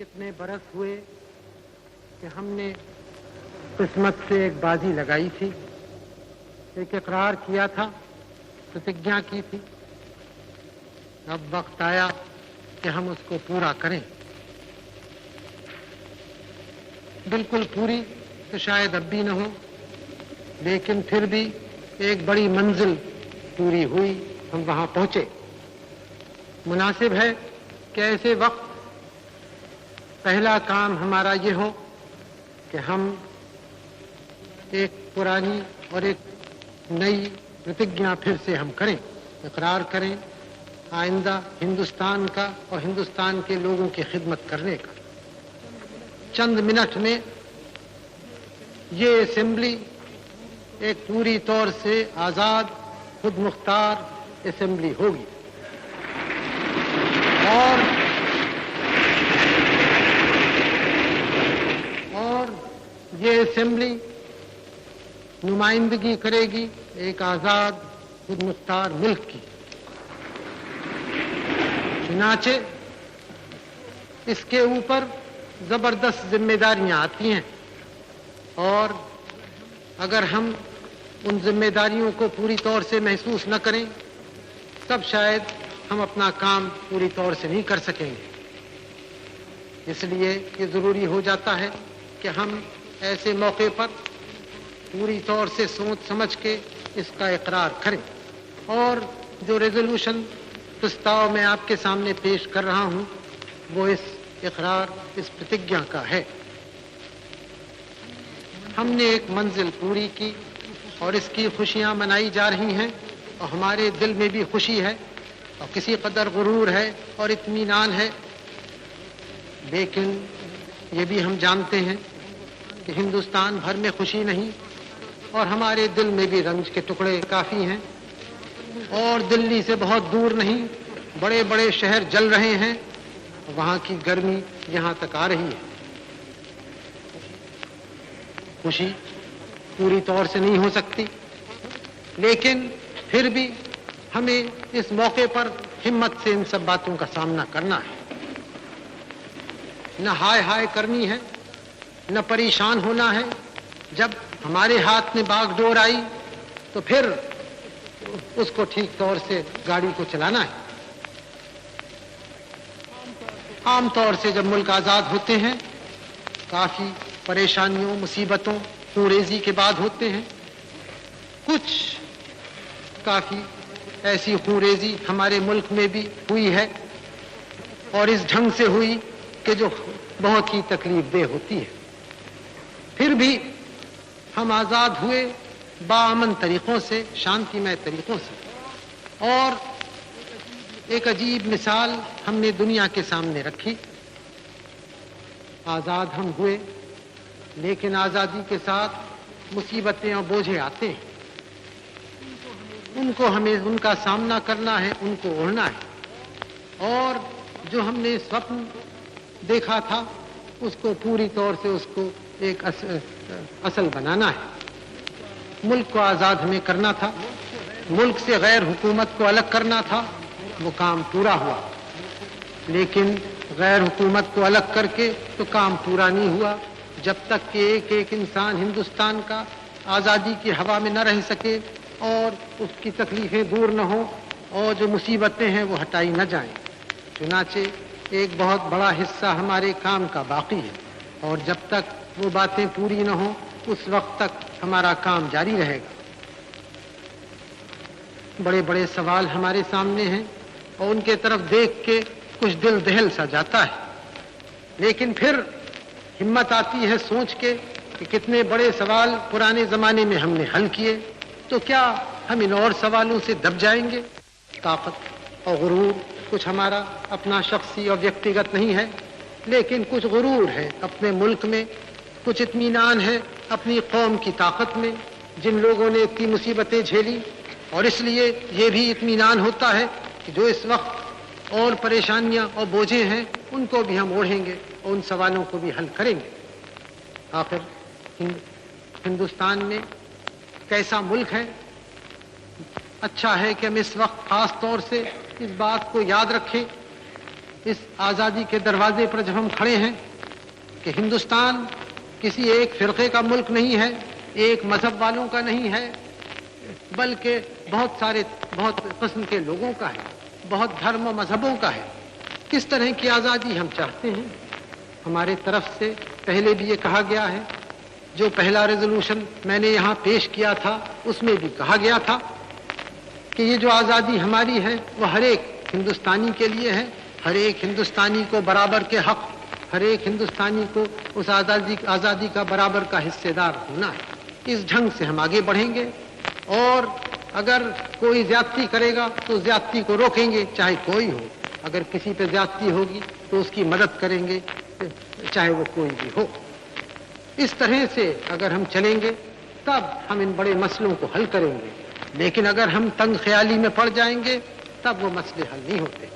कितने बरस हुए कि हमने किस्मत से एक बाजी लगाई थी, एक इकरार किया था, प्रतिज्ञा की थी। अब वक्त आया कि हम उसको पूरा करें। बिल्कुल पूरी तो शायद अब भी न हो, लेकिन फिर भी एक बड़ी मंजिल पूरी हुई, हम वहां पहुंचे। मुनासिब है कि ऐसे वक्त पहला काम हमारा ये हो कि हम एक पुरानी और एक नई प्रतिज्ञा फिर से हम करें, इकरार करें आइंदा हिंदुस्तान का और हिंदुस्तान के लोगों की खिदमत करने का। चंद मिनट में ये असेंबली एक पूरी तौर से आजाद खुद मुख्तार असेंबली होगी और ये असेंबली नुमाइंदगी करेगी एक आजाद खुद मुख्तार मुल्क की। चुनाचे इसके ऊपर जबरदस्त जिम्मेदारियां आती हैं और अगर हम उन जिम्मेदारियों को पूरी तौर से महसूस न करें तब शायद हम अपना काम पूरी तौर से नहीं कर सकेंगे। इसलिए ये जरूरी हो जाता है कि हम ऐसे मौके पर पूरी तौर से सोच समझ के इसका इकरार करें। और जो रेजोल्यूशन प्रस्ताव मैं आपके सामने पेश कर रहा हूं वो इस इकरार, इस प्रतिज्ञा का है। हमने एक मंजिल पूरी की और इसकी खुशियां मनाई जा रही हैं और हमारे दिल में भी खुशी है और किसी कदर गुरूर है और इत्मीनान है। लेकिन ये भी हम जानते हैं कि हिंदुस्तान भर में खुशी नहीं और हमारे दिल में भी रंज के टुकड़े काफी हैं और दिल्ली से बहुत दूर नहीं बड़े बड़े शहर जल रहे हैं, वहां की गर्मी यहां तक आ रही है। खुशी पूरी तौर से नहीं हो सकती, लेकिन फिर भी हमें इस मौके पर हिम्मत से इन सब बातों का सामना करना है। न हाय हाय करनी है, न परेशान होना है। जब हमारे हाथ में बागडोर आई तो फिर उसको ठीक तौर से गाड़ी को चलाना है। आम तौर से जब मुल्क आजाद होते हैं काफी परेशानियों, मुसीबतों, खूरेजी के बाद होते हैं। कुछ काफी ऐसी खूरेजी हमारे मुल्क में भी हुई है और इस ढंग से हुई कि जो बहुत ही तकलीफदेह होती है। फिर भी हम आजाद हुए बाअमन तरीकों से, शांतिमय तरीकों से। और एक अजीब मिसाल हमने दुनिया के सामने रखी। आजाद हम हुए, लेकिन आजादी के साथ मुसीबतें और बोझे आते हैं। उनको हमें उनका सामना करना है, उनको ओढ़ना है और जो हमने स्वप्न देखा था उसको पूरी तौर से उसको एक असल बनाना है। मुल्क को आजाद हमें करना था, मुल्क से गैर हुकूमत को अलग करना था, वो काम पूरा हुआ। लेकिन गैर हुकूमत को अलग करके तो काम पूरा नहीं हुआ जब तक कि एक एक इंसान हिंदुस्तान का आजादी की हवा में न रह सके और उसकी तकलीफें दूर न हो और जो मुसीबतें हैं वो हटाई न जाएं। चुनाचे एक बहुत बड़ा हिस्सा हमारे काम का बाकी है और जब तक वो बातें पूरी न हो उस वक्त तक हमारा काम जारी रहेगा। बड़े बड़े सवाल हमारे सामने हैं और उनके तरफ देख के कुछ दिल दहल सा जाता है, लेकिन फिर हिम्मत आती है सोच के कि कितने बड़े सवाल पुराने जमाने में हमने हल किए, तो क्या हम इन और सवालों से दब जाएंगे? ताकत और गुरूर कुछ हमारा अपना शख्सी और व्यक्तिगत नहीं है, लेकिन कुछ गुरूर है अपने मुल्क में, कुछ इत्मीनान है अपनी कौम की ताकत में जिन लोगों ने इतनी मुसीबतें झेली। और इसलिए ये भी इत्मीनान होता है कि जो इस वक्त और परेशानियां और बोझे हैं उनको भी हम ओढ़ेंगे और उन सवालों को भी हल करेंगे। आखिर हिंदुस्तान में कैसा मुल्क है? अच्छा है कि हम इस वक्त खास तौर से इस बात को याद रखें इस आज़ादी के दरवाजे पर जब हम खड़े हैं कि हिंदुस्तान किसी एक फिरके का मुल्क नहीं है, एक मजहब वालों का नहीं है, बल्कि बहुत किस्म के लोगों का है, बहुत धर्म और मजहबों का है। किस तरह की आज़ादी हम चाहते हैं? हमारे तरफ से पहले भी ये कहा गया है, जो पहला रेजोल्यूशन मैंने यहाँ पेश किया था उसमें भी कहा गया था कि ये जो आज़ादी हमारी है वो हर एक हिंदुस्तानी के लिए है, हर एक हिंदुस्तानी को बराबर के हक, हर एक हिंदुस्तानी को उस आज़ादी का बराबर का हिस्सेदार होना है। इस ढंग से हम आगे बढ़ेंगे और अगर कोई ज्यादती करेगा तो ज्यादती को रोकेंगे, चाहे कोई हो। अगर किसी पे ज्यादती होगी तो उसकी मदद करेंगे, चाहे वो कोई भी हो। इस तरह से अगर हम चलेंगे तब हम इन बड़े मसलों को हल करेंगे, लेकिन अगर हम तंग ख्याली में पड़ जाएंगे तब वो मसले हल नहीं होते।